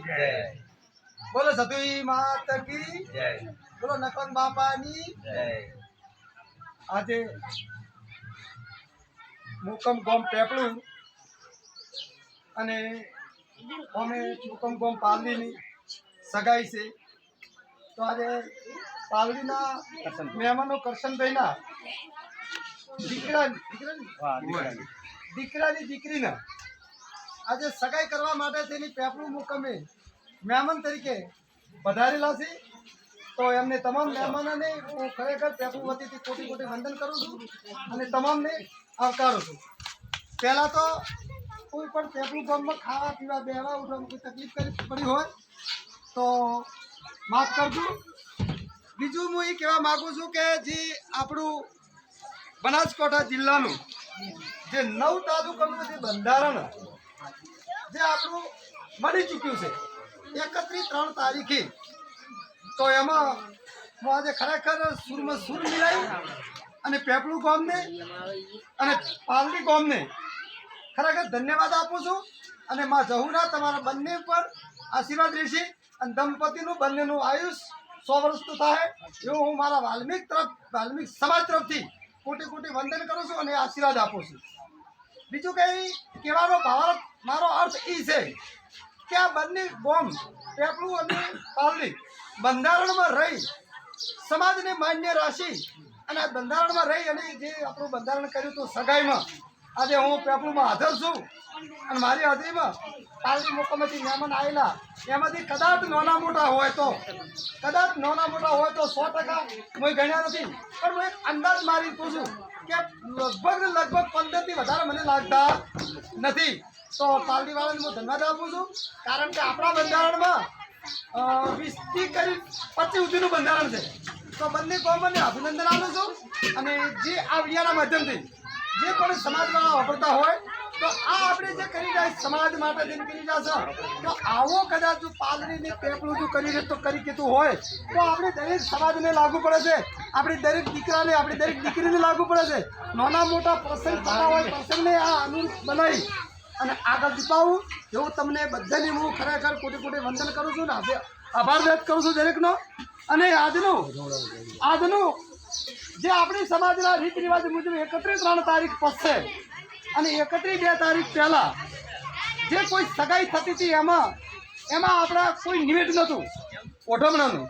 जय। बोलो सतुई मात की जय। बोलो नकन बापानी जय। આજે મુકમ ગોમ પેપળું અને અમે મુકમ ગોમ પાલડીની સગાઈ છે. તો આજે પાલડીના મહેમાનો કરશનભાઈના દીકરાની દીકરીના આજે સગાઈ કરવા માટે તેની પેપળું મુકમે મહેમાન તરીકે પધારેલા છે. તો એમને તમામ મહેમાનોને હું ખરેખર પેપળું વતીથી કોટી કોટી વંદન કરું છું અને તમામને આવકારું છું. પહેલાં તો કોઈ પણ પેપળું ગામમાં ખાવા પીવા બેહવા ઉઠવામાં કોઈ તકલીફ પડી હોય તો માફ કરજો. બીજું હું એ કહેવા માગું છું કે જે આપણું બનાસકાંઠા જિલ્લાનું જે 9 તાલુકાનું જે બંધારણ જે આપણું મળી ચૂક્યું છે 31/3 તારીખે, તો એમાં હું આજે ખરેખર સુરમાં સુર મિલાયું અને પેપળું ગામને અને પાલડી ગામને ખરેખર ધન્યવાદ આપું છું. અને માં જહુના તમારા બંને પર આશીર્વાદ રહેશે અને દંપતીનું બંનેનું આયુષ 100 વર્ષનું થાય એવું હું મારા વાલ્મિક સમાજ તરફથી કોટી કોટી વંદન કરું છું અને આશીર્વાદ આપું છું. બીજું કંઈ કહેવાનો ભાવાર્થ મારો અર્થ એ છે કે આ બંને ગામ પેપળું અને પાલડી બંધારણમાં રહી સમાજને માન્ય રાશી અને આ બંધારણમાં રહી અને જે આપણું બંધારણ કર્યું હતું સગાઈમાં આજે હું પેપળુંમાં હાજર છું અને મારી હાજરીમાં પાલડી મુકામેથી મહેમાન આવેલા એમાંથી કદાચ નાના મોટા હોય તો 100% હું ગણ્યા નથી, પણ હું એક અંદાજ મારી પૂછું કે લગભગ 15 થી વધારે મને લાગતા નથી. તો પાલડીવાળાને હું ધન્યવાદ આપું છું કારણ કે આપણા બંધારણમાં 20 થી કરી 25 સુધીનું બંધારણ છે. તો બંને કોમને અભિનંદન આપું છું અને જે આ વિડિયાના માધ્યમથી જે પણ સમાજવાળા વાપરતા હોય તો આ આપણે જે કરી રહ્યા સમાજ માટે જેમ કરી રહ્યા છે તો આવો કદાચ જો પાલડીને પેપળું જો કરી તો કરી કીધું હોય તો આપણે દરેક સમાજને લાગુ પડે છે, આપણી દરેક દીકરાને આપણી દરેક દીકરીને લાગુ પડે છે. નાના મોટા પ્રસંગ થતા હોય પ્રસંગને આ અનુરૂપ બનાવી અને આગળ દીપાવું એવું તમને બધાને હું ખરેખર કોટી કોટી વંદન કરું છું ને આભાર વ્યક્ત કરું છું દરેકનો. અને આજનું જે આપણી સમાજના રીત રિવાજ મુજબ 31/3 તારીખ પસશે અને 31/2 તારીખ પહેલાં જે કોઈ સગાઈ થતી હતી એમાં આપણા કોઈ નિવેદ નહોતું ઓઢમણાનું.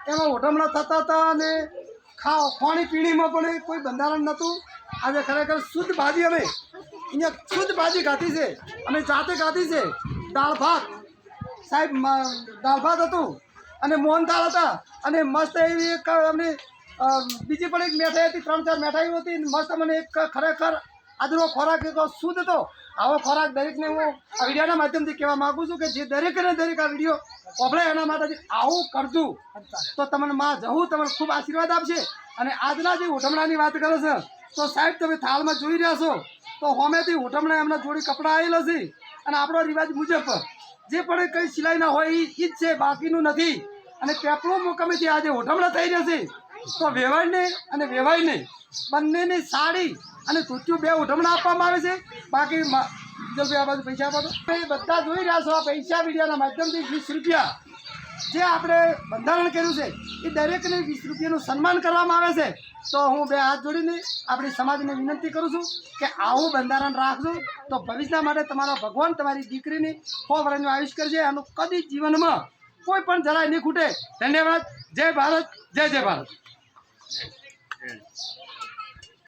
એમાં ઓઢમણા થતા હતા અને ખાણી પીણીમાં પણ કોઈ બંધારણ નહોતું. આજે ખરેખર શુદ્ધ ભાજી અમે અહીંયા શુદ્ધ ભાજી ખાધી છે, અમે જાતે ખાધી છે. દાળ ભાત સાહેબ દાળ ભાત હતું અને મોહનથાળ હતા અને મસ્ત એવી એક અમને બીજી પણ એક મીઠાઈ હતી, 3-4 મીઠાઈઓ હતી મસ્ત. મને એક ખરેખર આજનો ખોરાક એક શુદ્ધ હતો. આવો ખોરાક દરેકને હું આ વિડીયોના માધ્યમથી કહેવા માગું છું કે જે દરેકને દરેક આ વિડીયો ઓભળે એના માટે આવું કરજો તો તમને માં જહું તમને ખૂબ આશીર્વાદ આપશે. અને આજના જે ઓઢમણાની વાત કરે છે તો સાહેબ તમે થાળમાં જોઈ રહ્યા છો તો હોમેથી ઓઢમણા એમના જોડી કપડાં આવેલા છે અને આપણો રિવાજ મુજબ જે પણ કંઈ સિલાઈના હોય એ જ છે, બાકીનું નથી. અને પેપળું મુકામેથી આજે ઓઢમણા થઈ રહ્યા છે તો વેવાઈને અને વેવાઈને બંનેની સાડી અને ધોતિયું 2 ઓઢમણા આપવામાં આવે છે. બાકી આ બાજુ પૈસા આપો તો બધા જોઈ રહ્યા છો આ પૈસા વિડીયોના માધ્યમથી 20 રૂપિયા જે આપણે બંધારણ કર્યું છે એ દરેકને 20 રૂપિયાનું સન્માન કરવામાં આવે છે. તો હું 2 હાથ જોડીને આપણી સમાજને વિનંતી કરું છું કે આવું બંધારણ રાખજો તો ભવિષ્ય માટે તમારો ભગવાન તમારી દીકરીની 100 વર્ષનું આયુષ્ય કરશે. આનું કદી જીવનમાં કોઈ પણ જરાય નહીં ખૂટે. ધન્યવાદ. જય ભારત, જય ભારત.